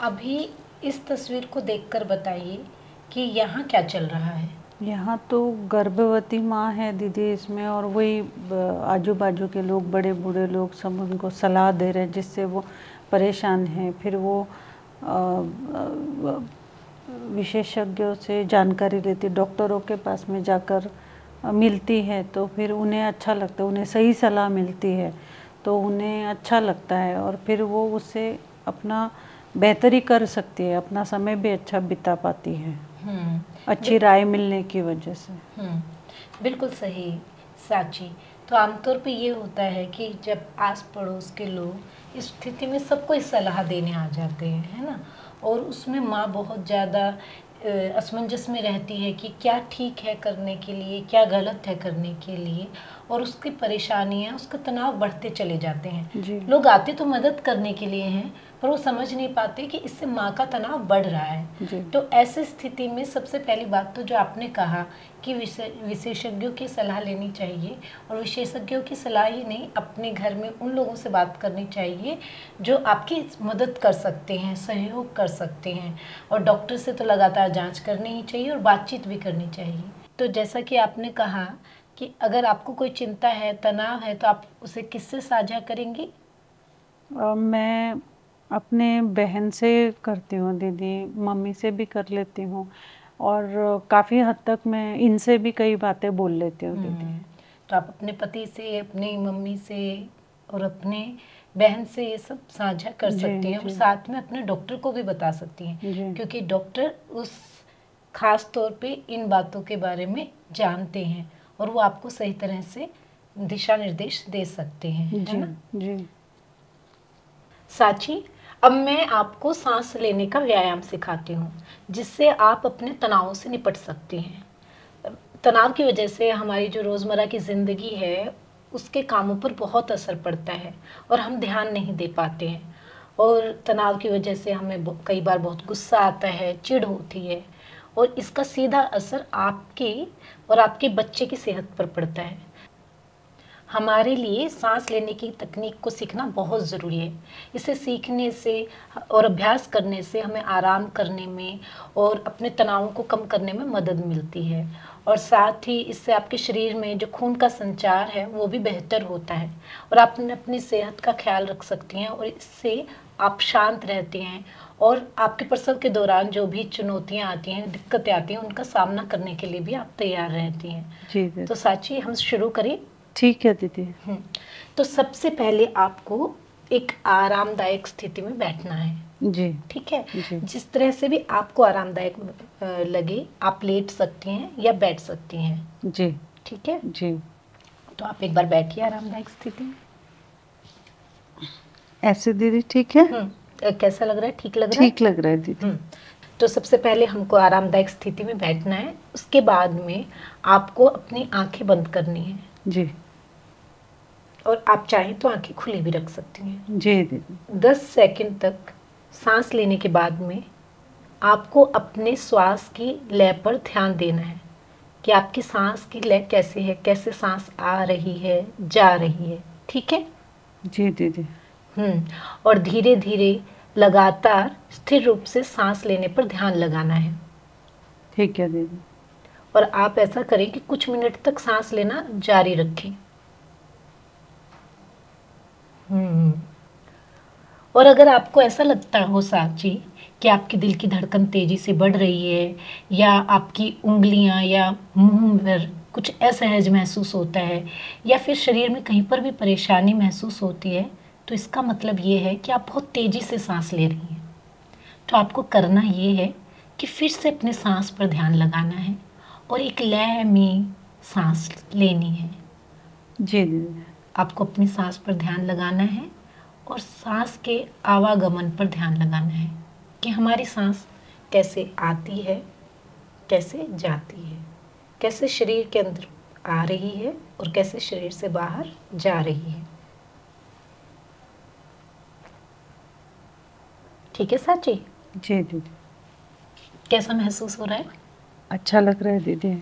अभी इस तस्वीर को देखकर बताइए कि यहाँ क्या चल रहा है। यहाँ तो गर्भवती माँ है दीदी इसमें, और वही आजू बाजू के लोग, बड़े बूढ़े लोग सब उनको सलाह दे रहे हैं, जिससे वो परेशान हैं। फिर वो विशेषज्ञों से जानकारी लेती, डॉक्टरों के पास में जाकर मिलती है, तो फिर उन्हें अच्छा लगता है, उन्हें सही सलाह मिलती है तो उन्हें अच्छा लगता है, और फिर वो उससे अपना बेहतरी कर सकती है, अपना समय भी अच्छा बिता पाती है अच्छी राय मिलने की वजह से। बिल्कुल सही साची। तो आमतौर पे ये होता है कि जब आस पड़ोस के लोग इस स्थिति में सबको इस सलाह देने आ जाते हैं, है ना, और उसमें माँ बहुत ज़्यादा असमंजस में रहती है कि क्या ठीक है करने के लिए, क्या गलत है करने के लिए, और उसकी परेशानियाँ, उसका तनाव बढ़ते चले जाते हैं। लोग आते तो मदद करने के लिए हैं, पर वो समझ नहीं पाते कि इससे माँ का तनाव बढ़ रहा है। तो ऐसी स्थिति में सबसे पहली बात तो जो आपने कहा कि विशेषज्ञों की सलाह लेनी चाहिए, और विशेषज्ञों की सलाह ही नहीं, अपने घर में उन लोगों से बात करनी चाहिए जो आपकी मदद कर सकते हैं, सहयोग कर सकते हैं, और डॉक्टर से तो लगातार जांच करनी ही चाहिए और बातचीत भी करनी चाहिए। तो जैसा कि आपने कहा कि अगर आपको कोई चिंता है, तनाव है, तो आप उसे किससे साझा करेंगी? मैं अपने बहन से करती हूँ दीदी, मम्मी से भी कर लेती हूँ, और काफ़ी हद तक मैं इनसे भी कई बातें बोल लेती हूँ दीदी। तो आप अपने पति से, अपनी मम्मी से और अपने बहन से ये सब साझा कर सकती हैं, और साथ में अपने डॉक्टर को भी बता सकती हैं, क्योंकि डॉक्टर उस खास तौर पे इन बातों के बारे में जानते हैं और वो आपको सही तरह से दिशा निर्देश दे सकते हैं, है ना? जी। साची, अब मैं आपको सांस लेने का व्यायाम सिखाती हूँ, जिससे आप अपने तनावों से निपट सकती हैं। तनाव की वजह से हमारी जो रोज़मर्रा की ज़िंदगी है, उसके कामों पर बहुत असर पड़ता है और हम ध्यान नहीं दे पाते हैं, और तनाव की वजह से हमें कई बार बहुत गुस्सा आता है, चिढ़ होती है, और इसका सीधा असर आपके और आपके बच्चे की सेहत पर पड़ता है। हमारे लिए सांस लेने की तकनीक को सीखना बहुत ज़रूरी है। इसे सीखने से और अभ्यास करने से हमें आराम करने में और अपने तनावों को कम करने में मदद मिलती है, और साथ ही इससे आपके शरीर में जो खून का संचार है वो भी बेहतर होता है, और आप अपनी सेहत का ख्याल रख सकती हैं, और इससे आप शांत रहते हैं, और आपके प्रसव के दौरान जो भी चुनौतियाँ आती हैं, दिक्कतें आती हैं, उनका सामना करने के लिए भी आप तैयार रहती हैं। तो साची, हम शुरू करें? ठीक है दीदी। तो सबसे पहले आपको एक आरामदायक स्थिति में बैठना है। जी। ठीक है जी। जिस तरह से भी आपको आरामदायक लगे, आप लेट सकती हैं या बैठ सकती हैं। जी। ठीक है जी। तो आप एक बार बैठिए आरामदायक स्थिति में। ऐसे दीदी ठीक है? कैसा लग रहा है? ठीक लग रहा है? ठीक लग रहा है दीदी। तो सबसे पहले हमको आरामदायक स्थिति में बैठना है। उसके बाद में आपको अपनी आंखें बंद करनी है। जी। और आप चाहें तो आंखें खुली भी रख सकती हैं। जी दीदी। 10 सेकंड तक सांस लेने के बाद में आपको अपने श्वास की लय पर ध्यान देना है कि आपकी सांस की लय कैसे है, कैसे सांस आ रही है, जा रही है। ठीक है जी दीदी। और धीरे धीरे लगातार स्थिर रूप से सांस लेने पर ध्यान लगाना है। ठीक है दीदी। और आप ऐसा करें कि कुछ मिनट तक सांस लेना जारी रखें। और अगर आपको ऐसा लगता हो साची कि आपके दिल की धड़कन तेजी से बढ़ रही है, या आपकी उंगलियां या मुंह पर कुछ असहज महसूस होता है, या फिर शरीर में कहीं पर भी परेशानी महसूस होती है, तो इसका मतलब ये है कि आप बहुत तेजी से सांस ले रही हैं। तो आपको करना ये है कि फिर से अपने सांस पर ध्यान लगाना है और एक लय में सांस लेनी है। जी दीदी। आपको अपनी सांस पर ध्यान लगाना है और सांस के आवागमन पर ध्यान लगाना है कि हमारी सांस कैसे आती है, कैसे जाती है, कैसे शरीर के अंदर आ रही है और कैसे शरीर से बाहर जा रही है। ठीक है साची? जी दीदी। कैसा महसूस हो रहा है? अच्छा लग रहा है दीदी।